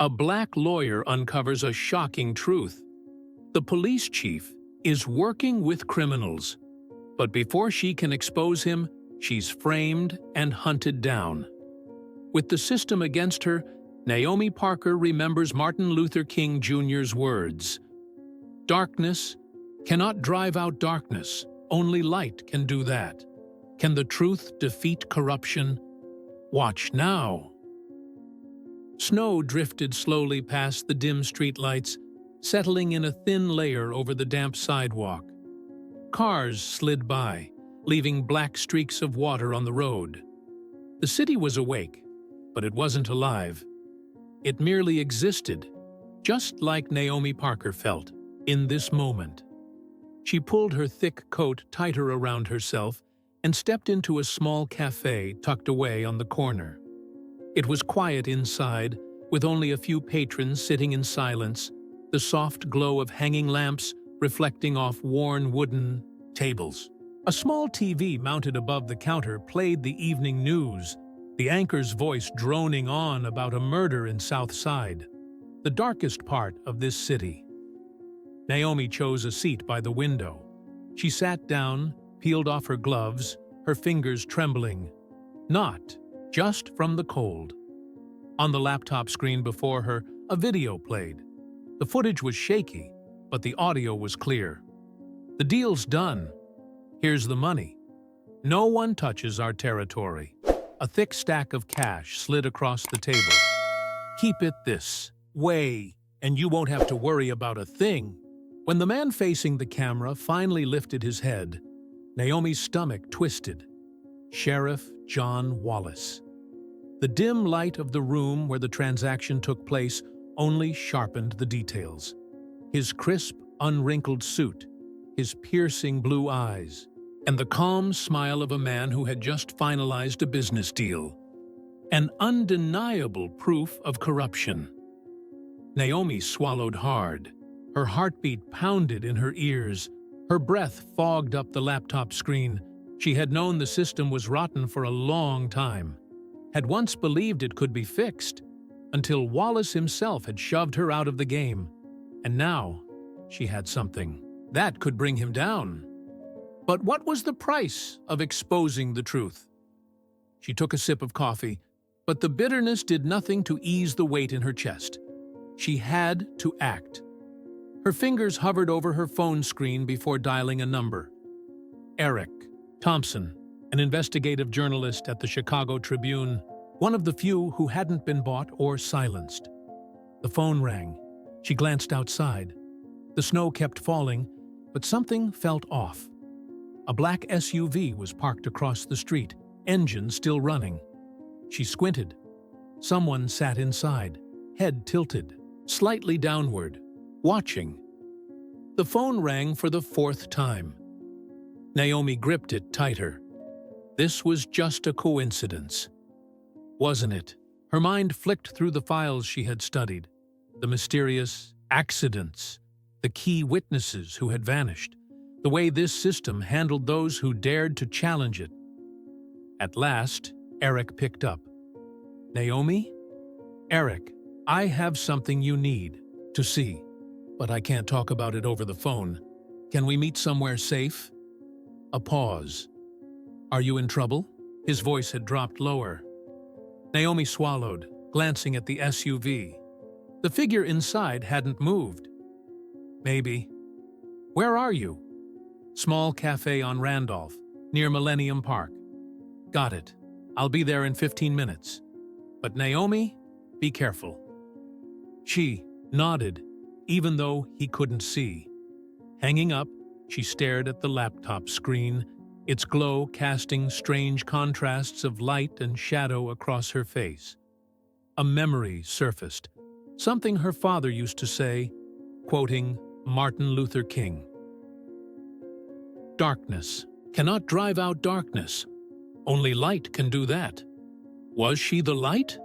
A black lawyer uncovers a shocking truth. The police chief is working with criminals, but before she can expose him, she's framed and hunted down. With the system against her, Naomi Parker remembers Martin Luther King Jr.'s words, "Darkness cannot drive out darkness, only light can do that. Can the truth defeat corruption? Watch now." Snow drifted slowly past the dim streetlights, settling in a thin layer over the damp sidewalk. Cars slid by, leaving black streaks of water on the road. The city was awake, but it wasn't alive. It merely existed, just like Naomi Parker felt in this moment. She pulled her thick coat tighter around herself and stepped into a small cafe tucked away on the corner. It was quiet inside, with only a few patrons sitting in silence, the soft glow of hanging lamps reflecting off worn wooden tables. A small TV mounted above the counter played the evening news, the anchor's voice droning on about a murder in South Side, the darkest part of this city. Naomi chose a seat by the window. She sat down, peeled off her gloves, her fingers trembling. Not just from the cold. On the laptop screen before her, a video played. The footage was shaky, but the audio was clear. "The deal's done. Here's the money. No one touches our territory." A thick stack of cash slid across the table. "Keep it this way, and you won't have to worry about a thing." When the man facing the camera finally lifted his head, Naomi's stomach twisted. Sheriff John Wallace. The dim light of the room where the transaction took place only sharpened the details. His crisp, unwrinkled suit, his piercing blue eyes, and the calm smile of a man who had just finalized a business deal. An undeniable proof of corruption. Naomi swallowed hard. Her heartbeat pounded in her ears. Her breath fogged up the laptop screen. She had known the system was rotten for a long time, had once believed it could be fixed, until Wallace himself had shoved her out of the game. And now, she had something that could bring him down. But what was the price of exposing the truth? She took a sip of coffee, but the bitterness did nothing to ease the weight in her chest. She had to act. Her fingers hovered over her phone screen before dialing a number. Eric Thompson, an investigative journalist at the Chicago Tribune, one of the few who hadn't been bought or silenced. The phone rang. She glanced outside. The snow kept falling, but something felt off. A black SUV was parked across the street, engine still running. She squinted. Someone sat inside, head tilted, slightly downward, watching. The phone rang for the fourth time. Naomi gripped it tighter. This was just a coincidence, wasn't it? Her mind flicked through the files she had studied, the mysterious accidents, the key witnesses who had vanished, the way this system handled those who dared to challenge it. At last, Eric picked up. "Naomi? Eric, I have something you need to see, but I can't talk about it over the phone. Can we meet somewhere safe?" A pause. "Are you in trouble?" His voice had dropped lower. Naomi swallowed, glancing at the SUV. The figure inside hadn't moved. "Maybe." "Where are you?" "Small cafe on Randolph, near Millennium Park." "Got it. I'll be there in 15 minutes. But Naomi, be careful." She nodded, even though he couldn't see. Hanging up, she stared at the laptop screen, its glow casting strange contrasts of light and shadow across her face. A memory surfaced, something her father used to say, quoting Martin Luther King. "Darkness cannot drive out darkness. Only light can do that." Was she the light?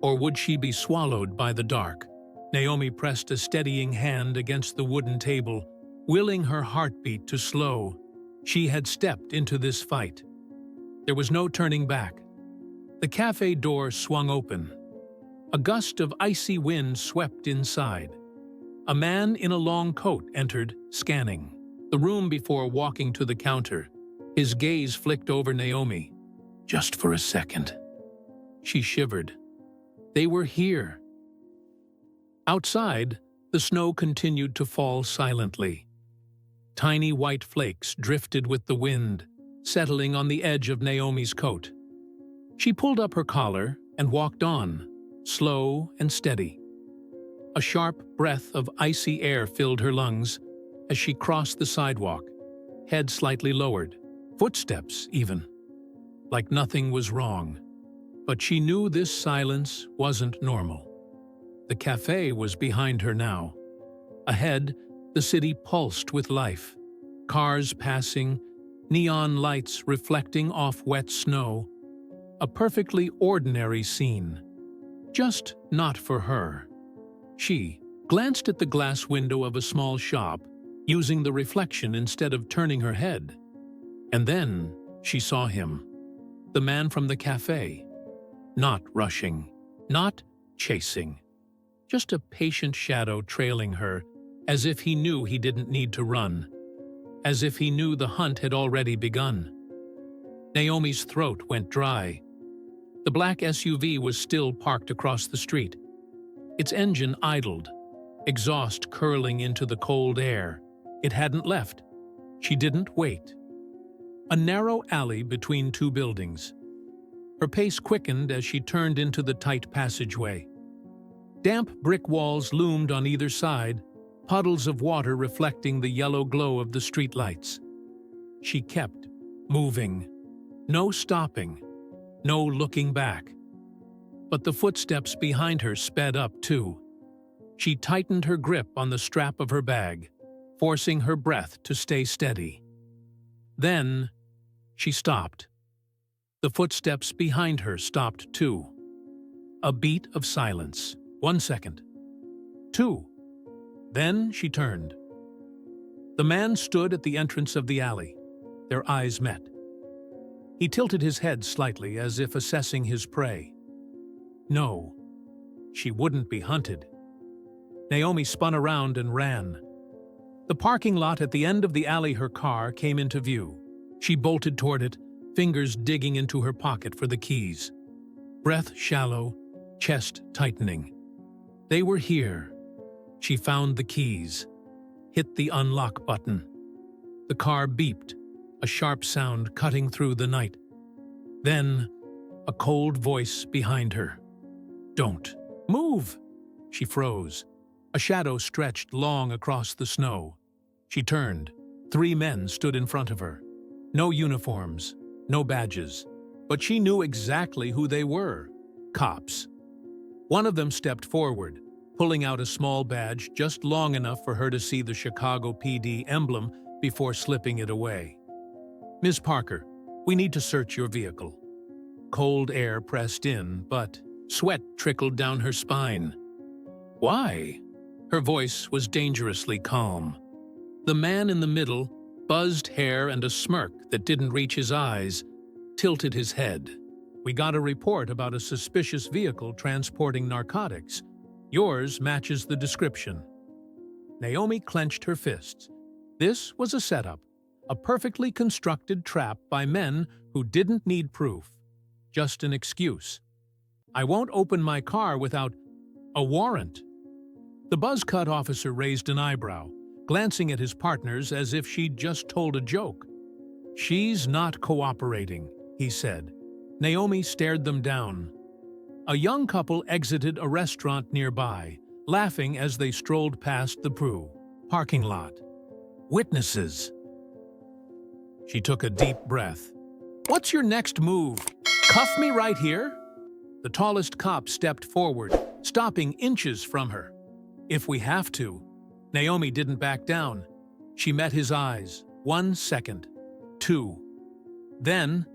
Or would she be swallowed by the dark? Naomi pressed a steadying hand against the wooden table, willing her heartbeat to slow. She had stepped into this fight. There was no turning back. The cafe door swung open. A gust of icy wind swept inside. A man in a long coat entered, scanning the room before walking to the counter. His gaze flicked over Naomi. Just for a second. She shivered. They were here. Outside, the snow continued to fall silently. Tiny white flakes drifted with the wind, settling on the edge of Naomi's coat. She pulled up her collar and walked on, slow and steady. A sharp breath of icy air filled her lungs as she crossed the sidewalk, head slightly lowered, footsteps even, like nothing was wrong. But she knew this silence wasn't normal. The cafe was behind her now. Ahead, the city pulsed with life. Cars passing, neon lights reflecting off wet snow. A perfectly ordinary scene. Just not for her. She glanced at the glass window of a small shop, using the reflection instead of turning her head. And then she saw him, the man from the cafe. Not rushing, not chasing. Just a patient shadow trailing her, as if he knew he didn't need to run. As if he knew the hunt had already begun. Naomi's throat went dry. The black SUV was still parked across the street. Its engine idled, exhaust curling into the cold air. It hadn't left. She didn't wait. A narrow alley between two buildings. Her pace quickened as she turned into the tight passageway. Damp brick walls loomed on either side, puddles of water reflecting the yellow glow of the streetlights. She kept moving. No stopping. No looking back. But the footsteps behind her sped up too. She tightened her grip on the strap of her bag, forcing her breath to stay steady. Then she stopped. The footsteps behind her stopped too. A beat of silence. 1 second. 2. Then she turned. The man stood at the entrance of the alley. Their eyes met. He tilted his head slightly as if assessing his prey. No, she wouldn't be hunted. Naomi spun around and ran. The parking lot at the end of the alley her car came into view. She bolted toward it, fingers digging into her pocket for the keys. Breath shallow, chest tightening. They were here. She found the keys, hit the unlock button. The car beeped, a sharp sound cutting through the night. Then, a cold voice behind her. Don't move! She froze. A shadow stretched long across the snow. She turned. 3 men stood in front of her. No uniforms, no badges. But she knew exactly who they were. Cops. One of them stepped forward, pulling out a small badge just long enough for her to see the Chicago PD emblem before slipping it away. Ms. Parker, we need to search your vehicle. Cold air pressed in, but sweat trickled down her spine. Why? Her voice was dangerously calm. The man in the middle, buzzed hair and a smirk that didn't reach his eyes, tilted his head. We got a report about a suspicious vehicle transporting narcotics. Yours matches the description. Naomi clenched her fists. This was a setup, a perfectly constructed trap by men who didn't need proof. Just an excuse. I won't open my car without a warrant. The buzz-cut officer raised an eyebrow, glancing at his partners as if she'd just told a joke. She's not cooperating, he said. Naomi stared them down. A young couple exited a restaurant nearby, laughing as they strolled past the parking lot. Witnesses. She took a deep breath. What's your next move? Cuff me right here? The tallest cop stepped forward, stopping inches from her. If we have to. Naomi didn't back down. She met his eyes. 1 second. 2. Then,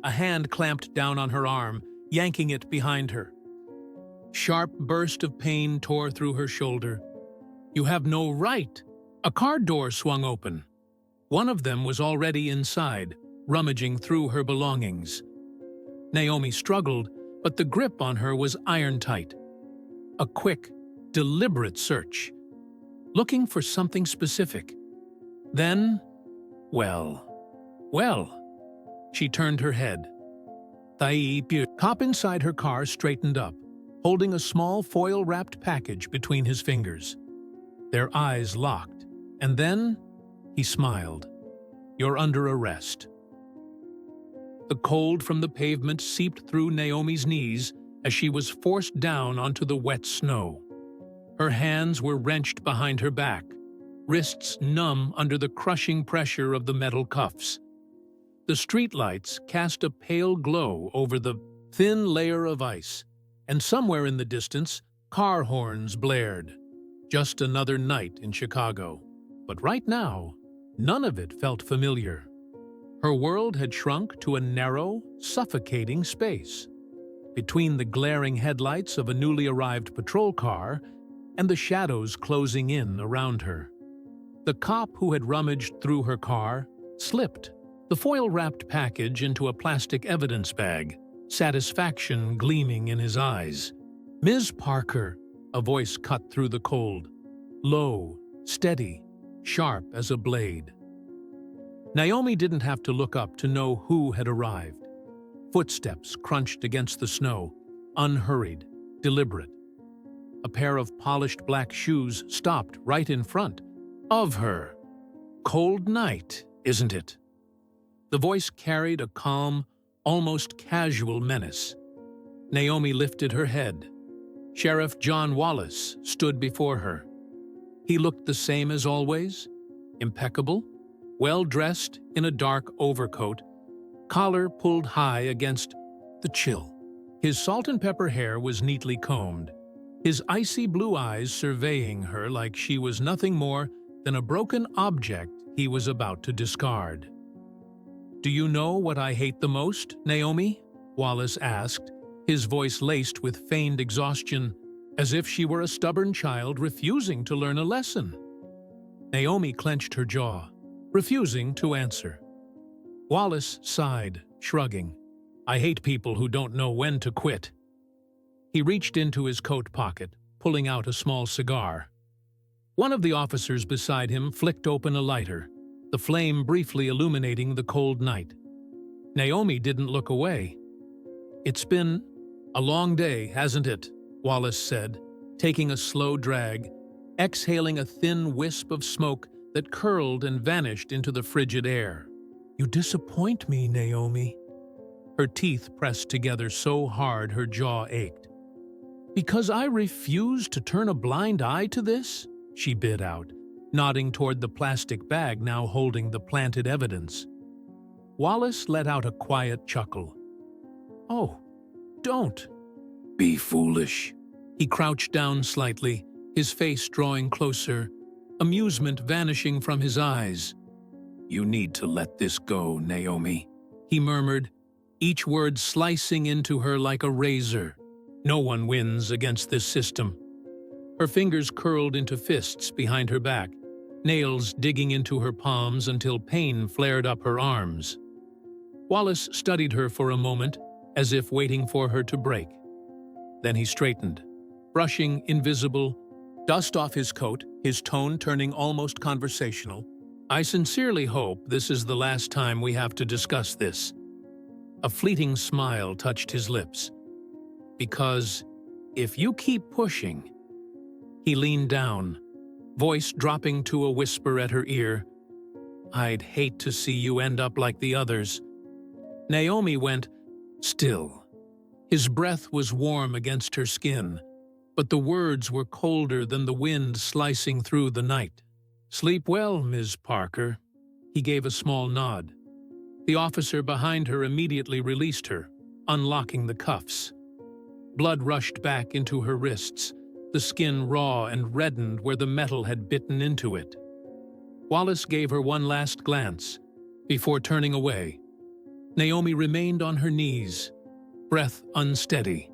a hand clamped down on her arm, yanking it behind her. Sharp burst of pain tore through her shoulder. You have no right. A car door swung open. One of them was already inside, rummaging through her belongings. Naomi struggled, but the grip on her was iron tight. A quick, deliberate search, looking for something specific. Then, well, she turned her head. The cop inside her car straightened up, holding a small foil-wrapped package between his fingers. Their eyes locked, and then he smiled. "You're under arrest." The cold from the pavement seeped through Naomi's knees as she was forced down onto the wet snow. Her hands were wrenched behind her back, wrists numb under the crushing pressure of the metal cuffs. The streetlights cast a pale glow over the thin layer of ice, and somewhere in the distance, car horns blared. Just another night in Chicago. But right now, none of it felt familiar. Her world had shrunk to a narrow, suffocating space, between the glaring headlights of a newly arrived patrol car and the shadows closing in around her. The cop who had rummaged through her car slipped the foil-wrapped package into a plastic evidence bag, satisfaction gleaming in his eyes. "Ms. Parker," a voice cut through the cold, low, steady, sharp as a blade. Naomi didn't have to look up to know who had arrived. Footsteps crunched against the snow, unhurried, deliberate. A pair of polished black shoes stopped right in front of her. "Cold night, isn't it?" The voice carried a calm, almost casual menace. Naomi lifted her head. Sheriff John Wallace stood before her. He looked the same as always, impeccable, well-dressed in a dark overcoat, collar pulled high against the chill. His salt-and-pepper hair was neatly combed, his icy blue eyes surveying her like she was nothing more than a broken object he was about to discard. "Do you know what I hate the most, Naomi?" Wallace asked, his voice laced with feigned exhaustion, as if she were a stubborn child refusing to learn a lesson. Naomi clenched her jaw, refusing to answer. Wallace sighed, shrugging. "I hate people who don't know when to quit." He reached into his coat pocket, pulling out a small cigar. One of the officers beside him flicked open a lighter, the flame briefly illuminating the cold night. Naomi didn't look away. "It's been a long day, hasn't it?" Wallace said, taking a slow drag, exhaling a thin wisp of smoke that curled and vanished into the frigid air. "You disappoint me, Naomi." Her teeth pressed together so hard her jaw ached. "Because I refuse to turn a blind eye to this?" she bit out, nodding toward the plastic bag now holding the planted evidence. Wallace let out a quiet chuckle. "Oh, don't be foolish." He crouched down slightly, his face drawing closer, amusement vanishing from his eyes. "You need to let this go, Naomi," he murmured, each word slicing into her like a razor. "No one wins against this system." Her fingers curled into fists behind her back, nails digging into her palms until pain flared up her arms. Wallace studied her for a moment, as if waiting for her to break. Then he straightened, brushing invisible dust off his coat, his tone turning almost conversational. "I sincerely hope this is the last time we have to discuss this." A fleeting smile touched his lips. "Because if you keep pushing—" He leaned down, voice dropping to a whisper at her ear. "I'd hate to see you end up like the others." Naomi went still. His breath was warm against her skin, but the words were colder than the wind slicing through the night. "Sleep well, Ms. Parker." He gave a small nod. The officer behind her immediately released her, unlocking the cuffs. Blood rushed back into her wrists, the skin raw and reddened where the metal had bitten into it. Wallace gave her one last glance before turning away. Naomi remained on her knees, breath unsteady.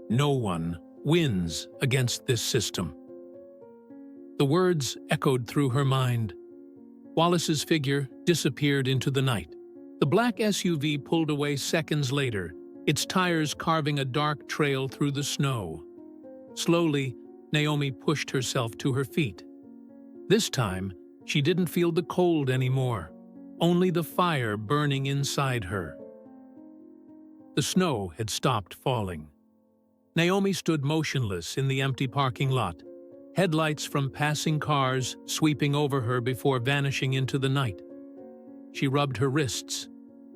No one wins against this system. The words echoed through her mind. Wallace's figure disappeared into the night. The black SUV pulled away seconds later, its tires carving a dark trail through the snow. Slowly, Naomi pushed herself to her feet. This time, she didn't feel the cold anymore, only the fire burning inside her. The snow had stopped falling. Naomi stood motionless in the empty parking lot, headlights from passing cars sweeping over her before vanishing into the night. She rubbed her wrists,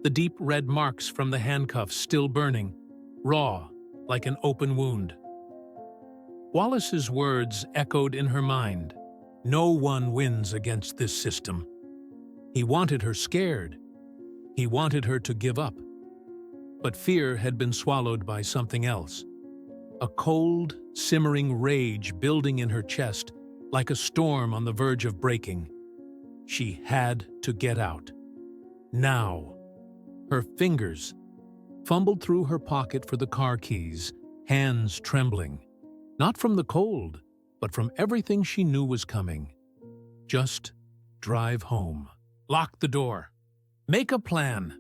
the deep red marks from the handcuffs still burning, raw like an open wound. Wallace's words echoed in her mind. No one wins against this system. He wanted her scared. He wanted her to give up. But fear had been swallowed by something else. A cold, simmering rage building in her chest, like a storm on the verge of breaking. She had to get out. Now. Her fingers fumbled through her pocket for the car keys, hands trembling. Not from the cold, but from everything she knew was coming. Just drive home. Lock the door. Make a plan.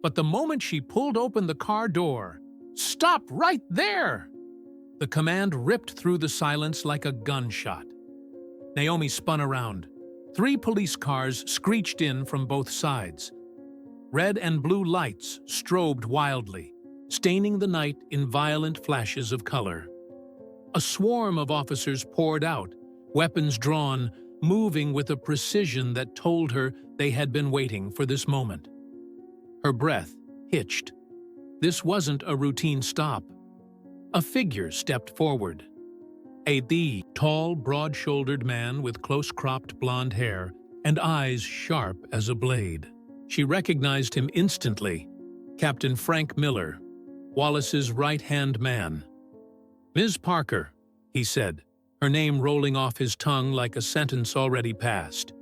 But the moment she pulled open the car door, "Stop right there!" The command ripped through the silence like a gunshot. Naomi spun around. 3 police cars screeched in from both sides. Red and blue lights strobed wildly, staining the night in violent flashes of color. A swarm of officers poured out, weapons drawn, moving with a precision that told her they had been waiting for this moment. Her breath hitched. This wasn't a routine stop. A figure stepped forward. The tall, broad-shouldered man with close-cropped blonde hair and eyes sharp as a blade. She recognized him instantly. Captain Frank Miller, Wallace's right-hand man. "Ms. Parker," he said, her name rolling off his tongue like a sentence already passed.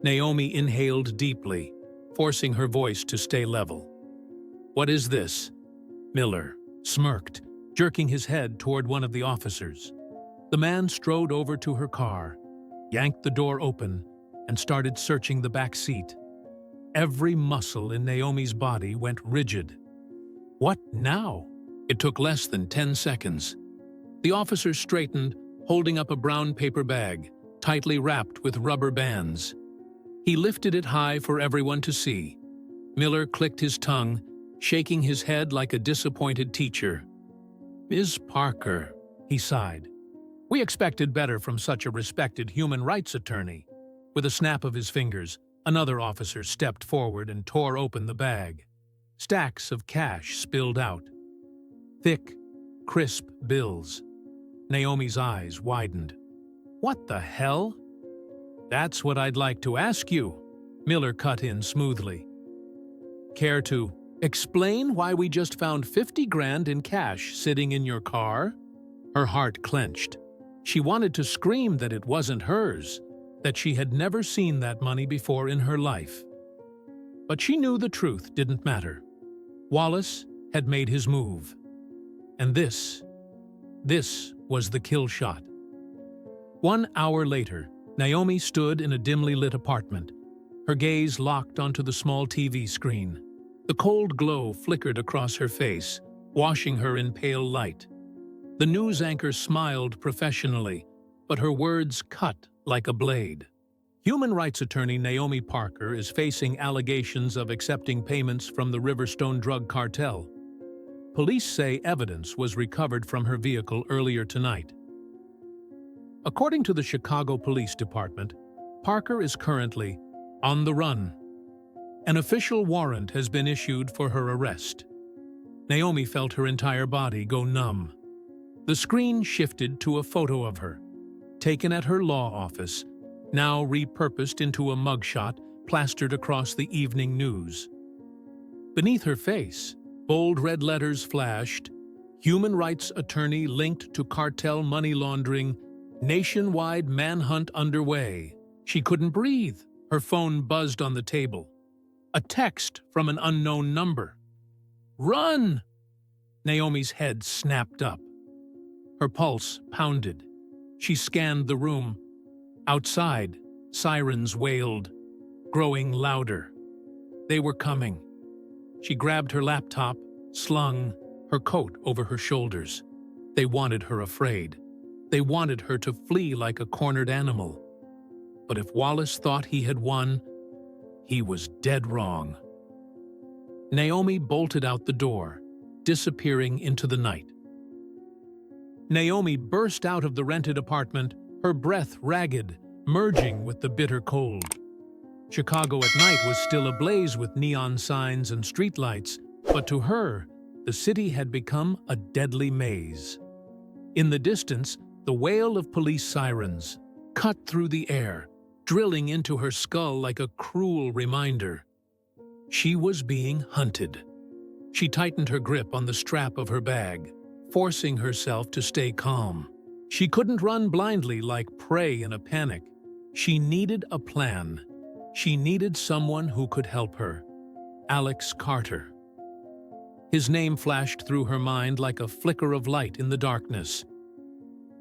Naomi inhaled deeply, forcing her voice to stay level. "What is this?" Miller smirked, jerking his head toward one of the officers. The man strode over to her car, yanked the door open, and started searching the back seat. Every muscle in Naomi's body went rigid. What now? It took less than 10 seconds. The officer straightened, holding up a brown paper bag, tightly wrapped with rubber bands. He lifted it high for everyone to see. Miller clicked his tongue, shaking his head like a disappointed teacher. "Ms. Parker," he sighed. "We expected better from such a respected human rights attorney." With a snap of his fingers, another officer stepped forward and tore open the bag. Stacks of cash spilled out. Thick, crisp bills. Naomi's eyes widened. "What the hell?" "That's what I'd like to ask you," Miller cut in smoothly. "Care to explain why we just found 50 grand in cash sitting in your car?" Her heart clenched. She wanted to scream that it wasn't hers, that she had never seen that money before in her life. But she knew the truth didn't matter. Wallace had made his move. And this was the kill shot. 1 hour later, Naomi stood in a dimly lit apartment, her gaze locked onto the small TV screen. The cold glow flickered across her face, washing her in pale light. The news anchor smiled professionally, but her words cut like a blade. Human rights attorney Naomi Parker is facing allegations of accepting payments from the Riverstone drug cartel. Police say evidence was recovered from her vehicle earlier tonight. According to the Chicago Police Department, Parker is currently on the run. An official warrant has been issued for her arrest. Naomi felt her entire body go numb. The screen shifted to a photo of her, taken at her law office, now repurposed into a mugshot plastered across the evening news. Beneath her face, bold red letters flashed, "Human rights attorney linked to cartel money laundering, nationwide manhunt underway." She couldn't breathe. Her phone buzzed on the table. A text from an unknown number. "Run!" Naomi's head snapped up. Her pulse pounded. She scanned the room. Outside, sirens wailed, growing louder. They were coming. She grabbed her laptop, slung her coat over her shoulders. They wanted her afraid. They wanted her to flee like a cornered animal. But if Wallace thought he had won, he was dead wrong. Naomi bolted out the door, disappearing into the night. Naomi burst out of the rented apartment, her breath ragged, merging with the bitter cold. Chicago at night was still ablaze with neon signs and streetlights, but to her, the city had become a deadly maze. In the distance, the wail of police sirens cut through the air, drilling into her skull like a cruel reminder. She was being hunted. She tightened her grip on the strap of her bag, forcing herself to stay calm. She couldn't run blindly like prey in a panic. She needed a plan. She needed someone who could help her. Alex Carter. His name flashed through her mind like a flicker of light in the darkness.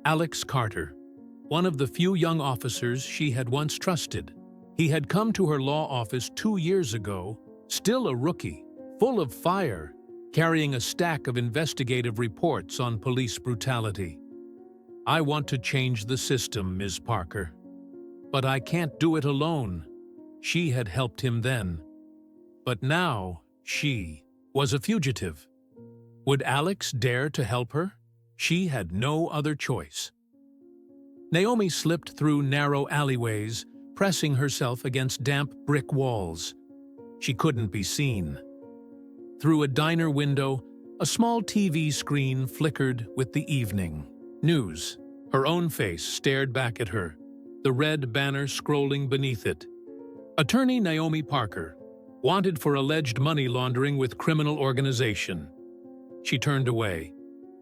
Alex Carter, one of the few young officers she had once trusted. He had come to her law office 2 years ago, still a rookie, full of fire, carrying a stack of investigative reports on police brutality. "I want to change the system, Ms. Parker. But I can't do it alone." She had helped him then. But now she was a fugitive. Would Alex dare to help her? She had no other choice. Naomi slipped through narrow alleyways, pressing herself against damp brick walls. She couldn't be seen. Through a diner window, a small TV screen flickered with the evening news. Her own face stared back at her, the red banner scrolling beneath it. Attorney Naomi Parker, wanted for alleged money laundering with criminal organization. She turned away.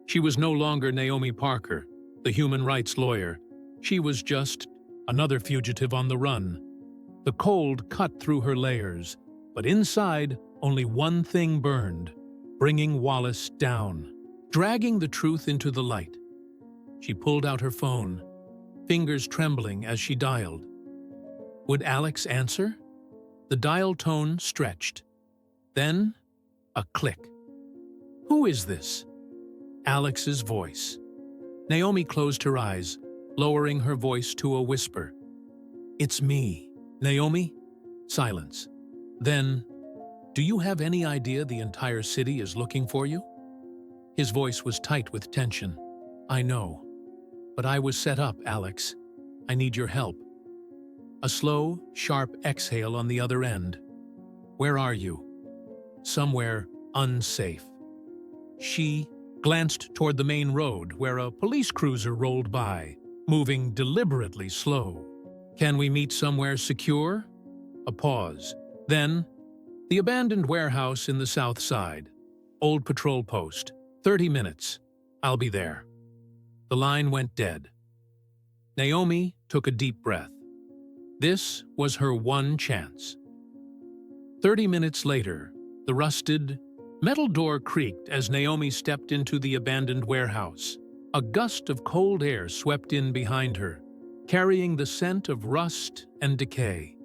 She was no longer Naomi Parker, the human rights lawyer. She was just another fugitive on the run. The cold cut through her layers, but inside only one thing burned, bringing Wallace down, dragging the truth into the light. She pulled out her phone, fingers trembling as she dialed. Would Alex answer? The dial tone stretched. Then, a click. "Who is this?" Alex's voice. Naomi closed her eyes, lowering her voice to a whisper. "It's me, Naomi." Silence. Then, "Do you have any idea the entire city is looking for you?" His voice was tight with tension. "I know. But I was set up, Alex. I need your help." A slow, sharp exhale on the other end. "Where are you?" "Somewhere unsafe." She glanced toward the main road where a police cruiser rolled by, moving deliberately slow. "Can we meet somewhere secure?" A pause. Then, "The abandoned warehouse in the south side. Old patrol post. 30 minutes. I'll be there." The line went dead. Naomi took a deep breath. This was her one chance. 30 minutes later, the rusted metal door creaked as Naomi stepped into the abandoned warehouse. A gust of cold air swept in behind her, carrying the scent of rust and decay.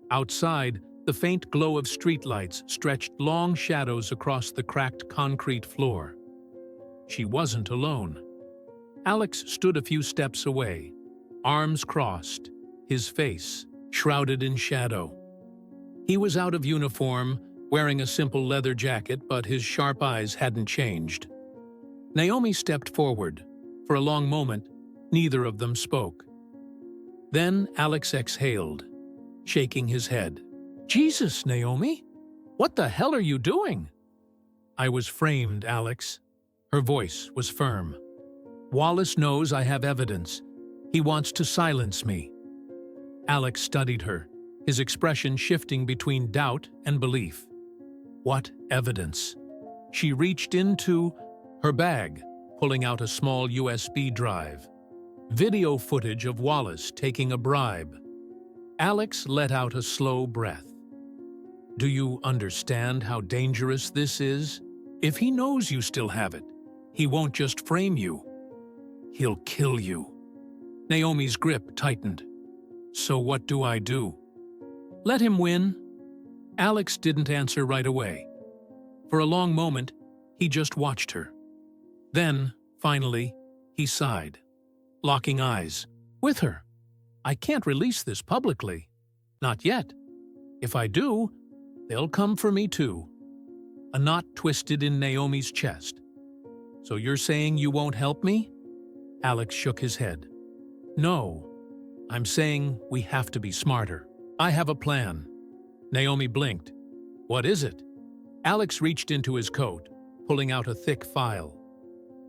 Outside, the faint glow of streetlights stretched long shadows across the cracked concrete floor. She wasn't alone. Alex stood a few steps away, arms crossed, his face shrouded in shadow. He was out of uniform, wearing a simple leather jacket, but his sharp eyes hadn't changed. Naomi stepped forward. For a long moment, neither of them spoke. Then Alex exhaled, shaking his head. "Jesus, Naomi! What the hell are you doing?" "I was framed, Alex." Her voice was firm. "Wallace knows I have evidence. He wants to silence me." Alex studied her, his expression shifting between doubt and belief. What evidence? She reached into her bag, pulling out a small USB drive. Video footage of Wallace taking a bribe. Alex let out a slow breath. "Do you understand how dangerous this is? If he knows you still have it, he won't just frame you. He'll kill you." Naomi's grip tightened. "So what do I do?" "Let him win." Alex didn't answer right away. For a long moment, he just watched her. Then, Finally, he sighed, locking eyes. With her. I can't release this publicly. Not yet. If I do, they'll come for me too. A knot twisted in Naomi's chest. So you're saying you won't help me? Alex shook his head. No. I'm saying we have to be smarter. I have a plan. Naomi blinked. What is it? Alex reached into his coat, pulling out a thick file.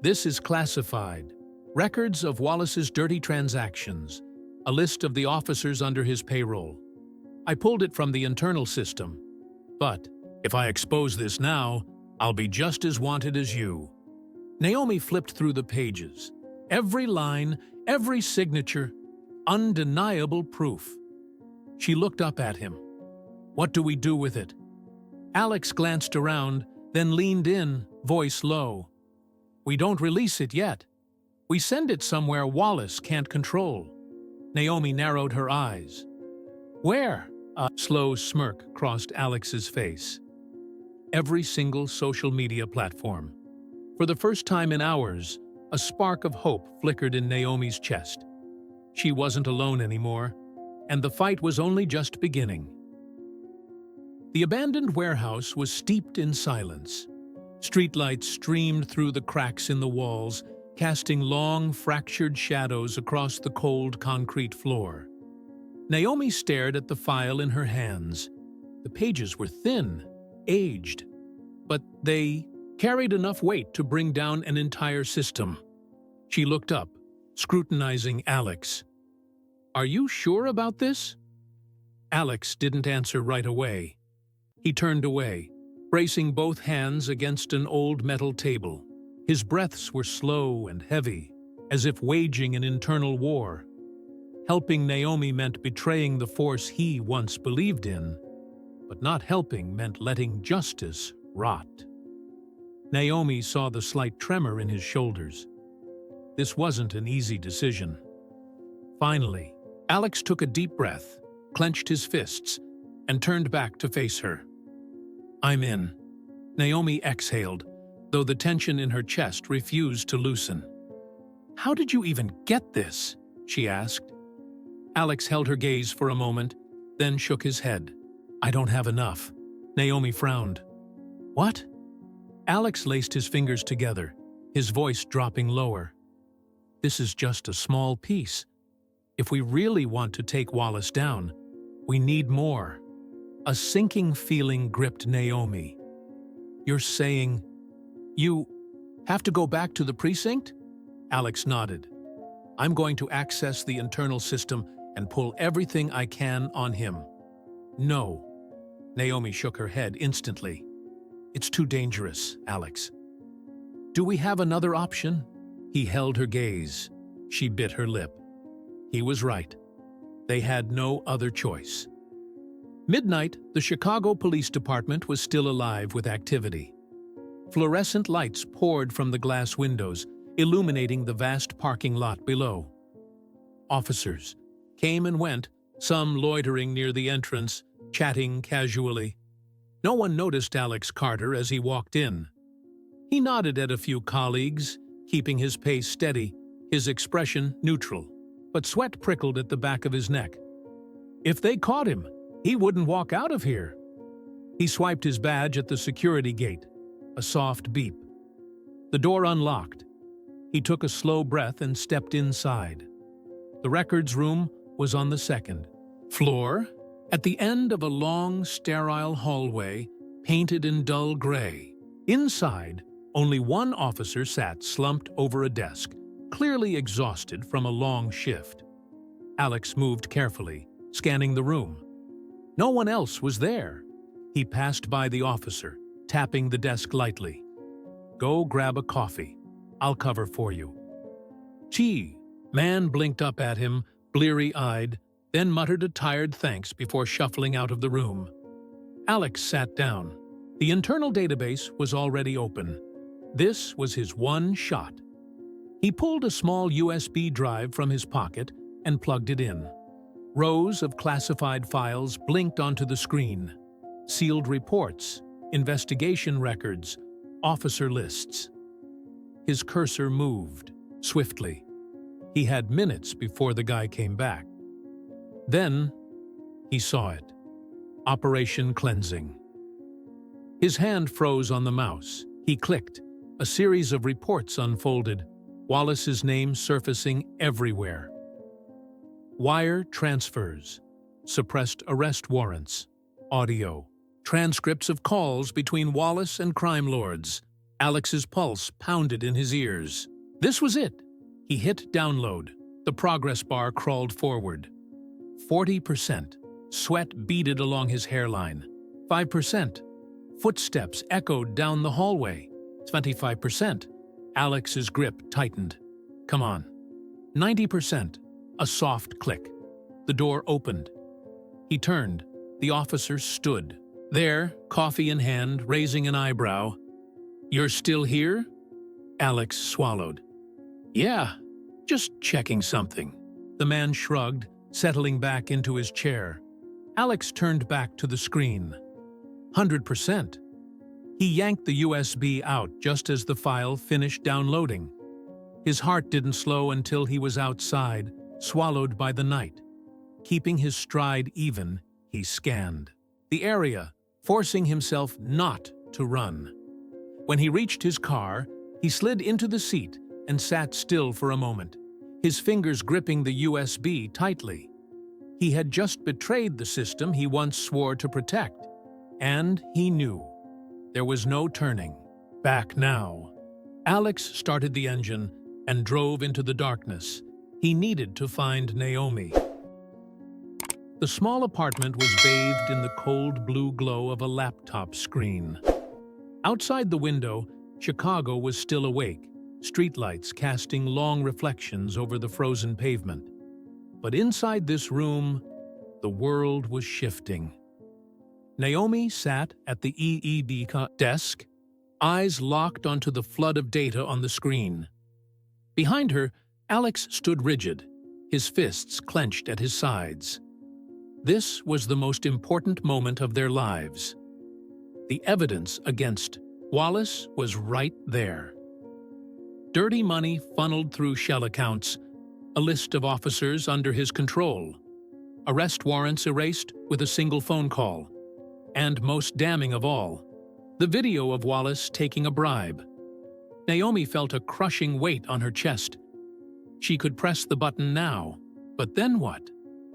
This is classified. Records of Wallace's dirty transactions. A list of the officers under his payroll. I pulled it from the internal system. But if I expose this now, I'll be just as wanted as you. Naomi flipped through the pages. Every line, every signature, undeniable proof. She looked up at him. What do we do with it? Alex glanced around, then leaned in, voice low. We don't release it yet. We send it somewhere Wallace can't control. Naomi narrowed her eyes. Where? A slow smirk crossed Alex's face. Every single social media platform. For the first time in hours, a spark of hope flickered in Naomi's chest. She wasn't alone anymore, and the fight was only just beginning. The abandoned warehouse was steeped in silence. Streetlights streamed through the cracks in the walls, casting long, fractured shadows across the cold concrete floor. Naomi stared at the file in her hands. The pages were thin, aged, but they carried enough weight to bring down an entire system. She looked up, scrutinizing Alex. Are you sure about this? Alex didn't answer right away. He turned away, bracing both hands against an old metal table. His breaths were slow and heavy, as if waging an internal war. Helping Naomi meant betraying the force he once believed in, but not helping meant letting justice rot. Naomi saw the slight tremor in his shoulders. This wasn't an easy decision. Finally, Alex took a deep breath, clenched his fists, and turned back to face her. I'm in. Naomi exhaled, though the tension in her chest refused to loosen. How did you even get this? She asked. Alex held her gaze for a moment, then shook his head. I don't have enough. Naomi frowned. What? Alex laced his fingers together, his voice dropping lower. This is just a small piece. If we really want to take Wallace down, we need more. A sinking feeling gripped Naomi. You're saying you have to go back to the precinct? Alex nodded. I'm going to access the internal system and pull everything I can on him. No. Naomi shook her head instantly. It's too dangerous, Alex. Do we have another option? He held her gaze. She bit her lip. He was right. They had no other choice. Midnight, the Chicago Police Department was still alive with activity. Fluorescent lights poured from the glass windows, illuminating the vast parking lot below. Officers came and went, some loitering near the entrance, chatting casually. No one noticed Alex Carter as he walked in. He nodded at a few colleagues, keeping his pace steady, his expression neutral, but sweat prickled at the back of his neck. If they caught him, he wouldn't walk out of here. He swiped his badge at the security gate, a soft beep. The door unlocked. He took a slow breath and stepped inside. The records room was on the second floor, at the end of a long, sterile hallway painted in dull gray. Inside, only one officer sat slumped over a desk, clearly exhausted from a long shift. Alex moved carefully, scanning the room. No one else was there. He passed by the officer, tapping the desk lightly. Go grab a coffee. I'll cover for you. Gee. Man blinked up at him, bleary-eyed, then muttered a tired thanks before shuffling out of the room. Alex sat down. The internal database was already open. This was his one shot. He pulled a small USB drive from his pocket and plugged it in. Rows of classified files blinked onto the screen. Sealed reports, investigation records, officer lists. His cursor moved, swiftly. He had minutes before the guy came back. Then, he saw it. Operation Cleansing. His hand froze on the mouse. He clicked. A series of reports unfolded, Wallace's name surfacing everywhere. Wire transfers, suppressed arrest warrants, audio, transcripts of calls between Wallace and crime lords. Alex's pulse pounded in his ears. This was it. He hit download. The progress bar crawled forward. 40%. Sweat beaded along his hairline. 5%. Footsteps echoed down the hallway. 25%. Alex's grip tightened. Come on. 90%. A soft click. The door opened. He turned. The officer stood. There, coffee in hand, raising an eyebrow. "You're still here?" Alex swallowed. "Yeah, just checking something." The man shrugged, settling back into his chair. Alex turned back to the screen. 100%. He yanked the USB out just as the file finished downloading. His heart didn't slow until he was outside, swallowed by the night. Keeping his stride even, he scanned the area, forcing himself not to run. When he reached his car, he slid into the seat and sat still for a moment, his fingers gripping the USB tightly. He had just betrayed the system he once swore to protect, and he knew. There was no turning back now. Alex started the engine and drove into the darkness. He needed to find Naomi. The small apartment was bathed in the cold blue glow of a laptop screen. Outside the window, Chicago was still awake, streetlights casting long reflections over the frozen pavement. But inside this room, the world was shifting. Naomi sat at the EEB desk, eyes locked onto the flood of data on the screen. Behind her, Alex stood rigid, his fists clenched at his sides. This was the most important moment of their lives. The evidence against Wallace was right there. Dirty money funneled through shell accounts, a list of officers under his control, arrest warrants erased with a single phone call, and most damning of all, the video of Wallace taking a bribe. Naomi felt a crushing weight on her chest. She could press the button now, but then what?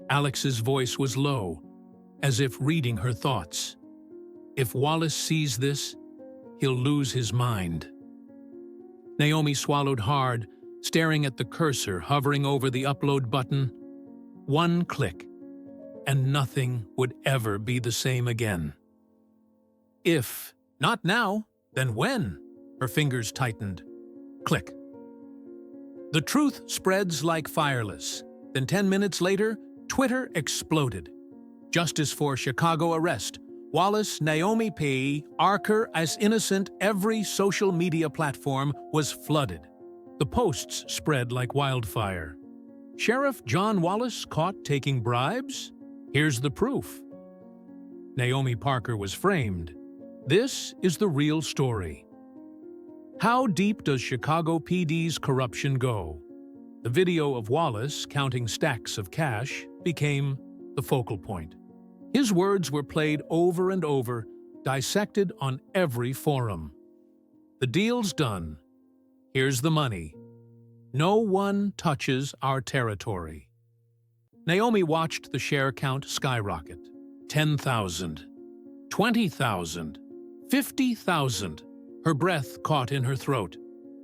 Alex's voice was low, as if reading her thoughts. If Wallace sees this, he'll lose his mind. Naomi swallowed hard, staring at the cursor hovering over the upload button. One click, and nothing would ever be the same again. If not now, then when? Her fingers tightened. Click. The truth spreads like fireless. Then 10 minutes later, Twitter exploded. Justice for Chicago arrest. Wallace, Naomi Parker as innocent. Every social media platform was flooded. The posts spread like wildfire. Sheriff John Wallace caught taking bribes? Here's the proof. Naomi Parker was framed. This is the real story. How deep does Chicago PD's corruption go? The video of Wallace counting stacks of cash became the focal point. His words were played over and over, dissected on every forum. The deal's done. Here's the money. No one touches our territory. Naomi watched the share count skyrocket. 10,000, 20,000, 50,000. Her breath caught in her throat.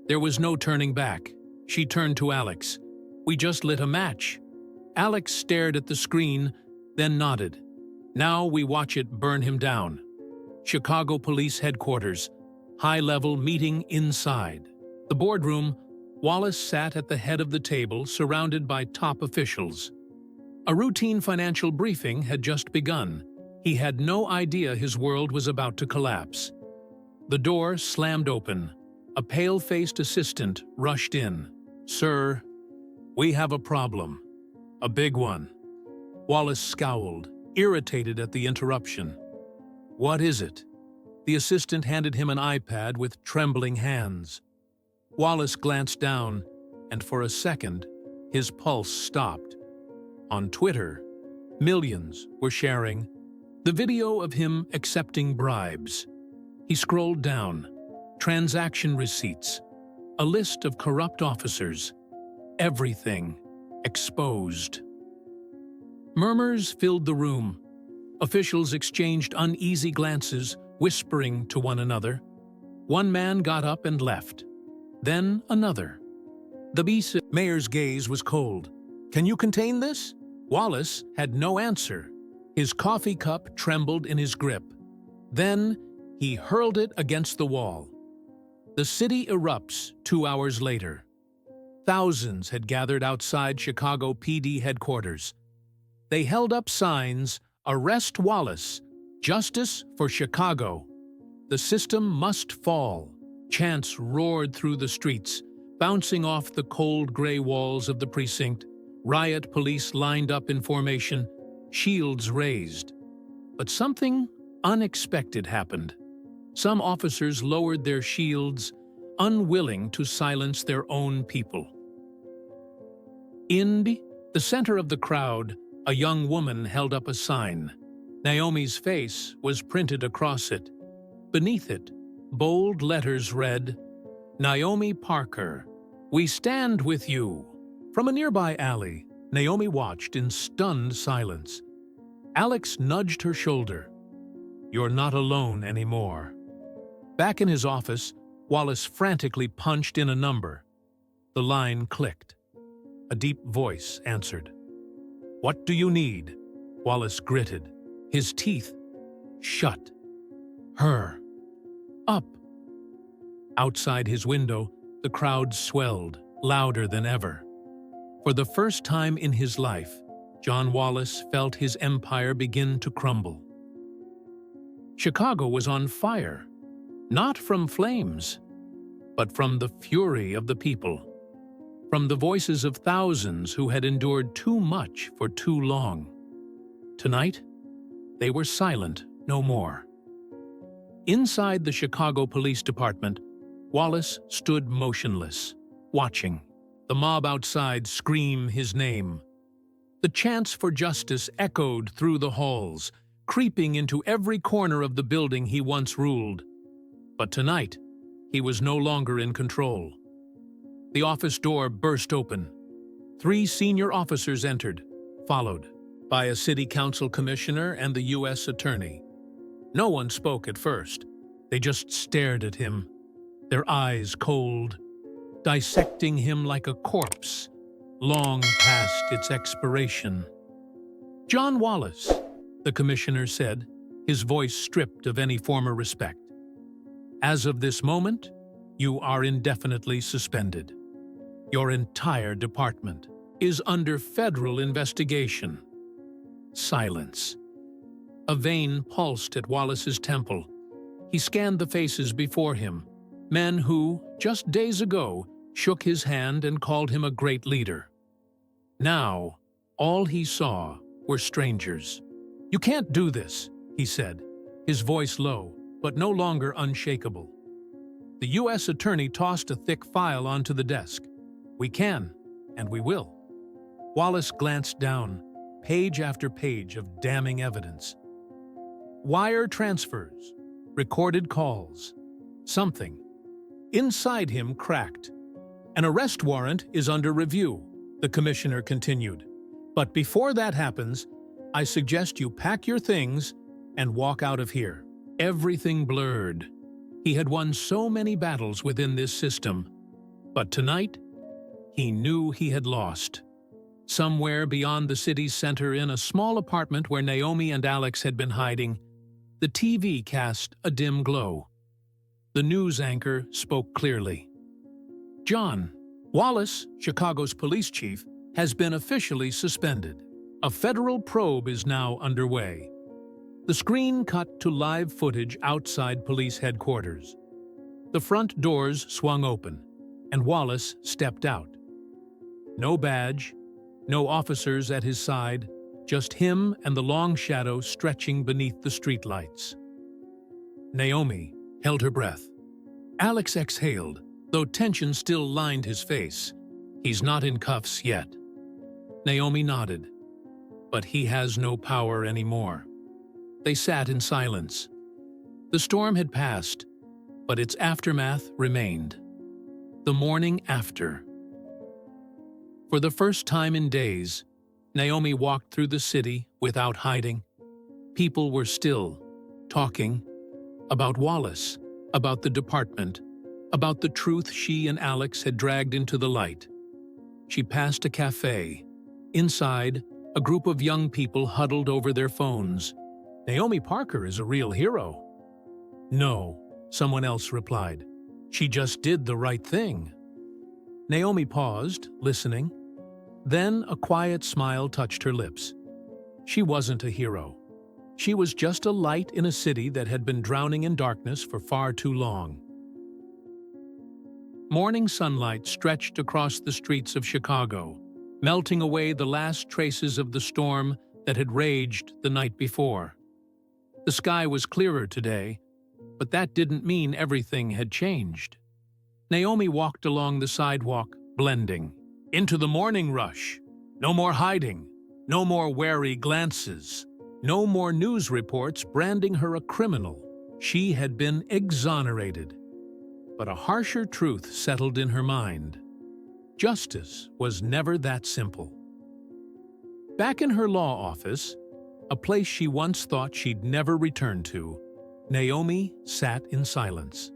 There was no turning back. She turned to Alex. "We just lit a match." Alex stared at the screen, then nodded. "Now we watch it burn him down." Chicago Police Headquarters, high-level meeting inside. The boardroom, Wallace sat at the head of the table, surrounded by top officials. A routine financial briefing had just begun. He had no idea his world was about to collapse. The door slammed open. A pale-faced assistant rushed in. "Sir, we have a problem. A big one." Wallace scowled, irritated at the interruption. "What is it?" The assistant handed him an iPad with trembling hands. Wallace glanced down, and for a second, his pulse stopped. On Twitter, millions were sharing the video of him accepting bribes. He scrolled down. Transaction receipts. A list of corrupt officers. Everything exposed. Murmurs filled the room. Officials exchanged uneasy glances, whispering to one another. One man got up and left. Then another. The mayor's gaze was cold. "Can you contain this?" Wallace had no answer. His coffee cup trembled in his grip. Then he hurled it against the wall. The city erupts 2 hours later. Thousands had gathered outside Chicago PD headquarters. They held up signs, "Arrest Wallace, Justice for Chicago." The system must fall. Chants roared through the streets, bouncing off the cold gray walls of the precinct. Riot police lined up in formation, shields raised. But something unexpected happened. Some officers lowered their shields, unwilling to silence their own people. In the center of the crowd, a young woman held up a sign. Naomi's face was printed across it. Beneath it, bold letters read, "Naomi Parker, we stand with you." From a nearby alley, Naomi watched in stunned silence. Alex nudged her shoulder. "You're not alone anymore." Back in his office, Wallace frantically punched in a number. The line clicked. A deep voice answered. "What do you need?" Wallace gritted, his teeth shut. "Her. Up." Outside his window, the crowd swelled, louder than ever. For the first time in his life, John Wallace felt his empire begin to crumble. Chicago was on fire, not from flames, but from the fury of the people, from the voices of thousands who had endured too much for too long. Tonight, they were silent no more. Inside the Chicago Police Department, Wallace stood motionless, watching the mob outside scream his name. The chants for justice echoed through the halls, creeping into every corner of the building he once ruled. But tonight, he was no longer in control. The office door burst open. 3 senior officers entered, followed by a city council commissioner and the U.S. attorney. No one spoke at first. They just stared at him, their eyes cold, dissecting him like a corpse, long past its expiration. "John Wallace," the commissioner said, his voice stripped of any former respect. "As of this moment, you are indefinitely suspended. Your entire department is under federal investigation." Silence. A vein pulsed at Wallace's temple. He scanned the faces before him, men who, just days ago, shook his hand and called him a great leader. Now, all he saw were strangers. "You can't do this," he said, his voice low, but no longer unshakable. The U.S. attorney tossed a thick file onto the desk. "We can, and we will." Wallace glanced down, page after page of damning evidence. Wire transfers, recorded calls, something. Inside him cracked. "An arrest warrant is under review," the commissioner continued. "But before that happens, I suggest you pack your things and walk out of here." Everything blurred. He had won so many battles within this system, but tonight, he knew he had lost. Somewhere beyond the city's center, in a small apartment where Naomi and Alex had been hiding, the TV cast a dim glow. The news anchor spoke clearly. "John Wallace, Chicago's police chief, has been officially suspended. A federal probe is now underway." The screen cut to live footage outside police headquarters. The front doors swung open, and Wallace stepped out. No badge, no officers at his side, just him and the long shadow stretching beneath the streetlights. Naomi held her breath. Alex exhaled, though tension still lined his face. "He's not in cuffs yet." Naomi nodded. "But he has no power anymore." They sat in silence. The storm had passed, but its aftermath remained. The morning after. For the first time in days, Naomi walked through the city without hiding. People were still, talking about Wallace, about the department, about the truth she and Alex had dragged into the light. She passed a cafe. Inside, a group of young people huddled over their phones. "Naomi Parker is a real hero." "No," someone else replied. "She just did the right thing." Naomi paused, listening. Then a quiet smile touched her lips. She wasn't a hero. She was just a light in a city that had been drowning in darkness for far too long. Morning sunlight stretched across the streets of Chicago, melting away the last traces of the storm that had raged the night before. The sky was clearer today, but that didn't mean everything had changed. Naomi walked along the sidewalk, blending into the morning rush. No more hiding, no more wary glances, no more news reports branding her a criminal. She had been exonerated. But a harsher truth settled in her mind. Justice was never that simple. Back in her law office, a place she once thought she'd never return to, Naomi sat in silence.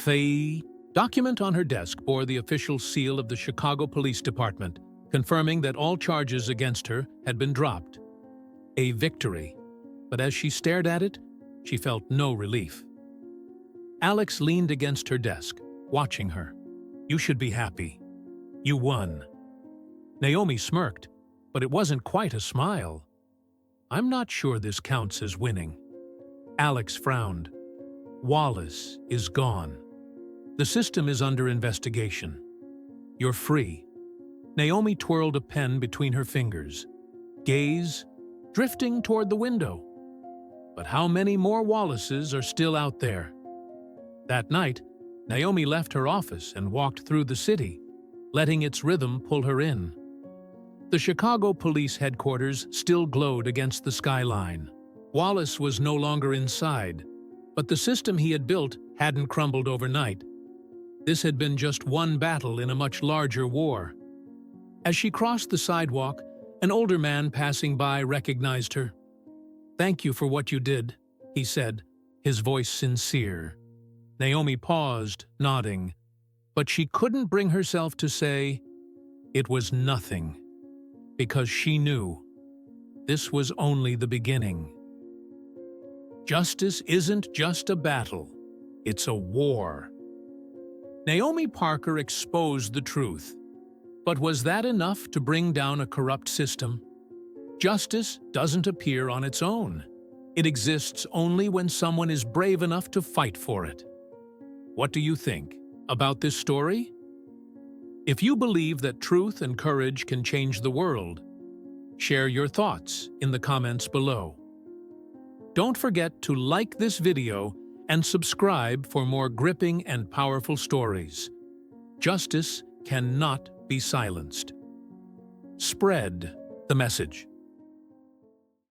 The document on her desk bore the official seal of the Chicago Police Department, confirming that all charges against her had been dropped. A victory, but as she stared at it, she felt no relief. Alex leaned against her desk, watching her. "You should be happy. You won." Naomi smirked, but it wasn't quite a smile. "I'm not sure this counts as winning." Alex frowned. "Wallace is gone. The system is under investigation. You're free." Naomi twirled a pen between her fingers, gaze drifting toward the window. But how many more Wallaces are still out there? That night, Naomi left her office and walked through the city, letting its rhythm pull her in. The Chicago Police Headquarters still glowed against the skyline. Wallace was no longer inside, but the system he had built hadn't crumbled overnight. This had been just one battle in a much larger war. As she crossed the sidewalk, an older man passing by recognized her. "Thank you for what you did," he said, his voice sincere. Naomi paused, nodding, but she couldn't bring herself to say, "It was nothing," because she knew this was only the beginning. Justice isn't just a battle, it's a war. Naomi Parker exposed the truth. But was that enough to bring down a corrupt system? Justice doesn't appear on its own. It exists only when someone is brave enough to fight for it. What do you think about this story? If you believe that truth and courage can change the world, share your thoughts in the comments below. Don't forget to like this video and subscribe for more gripping and powerful stories. Justice cannot be silenced. Spread the message.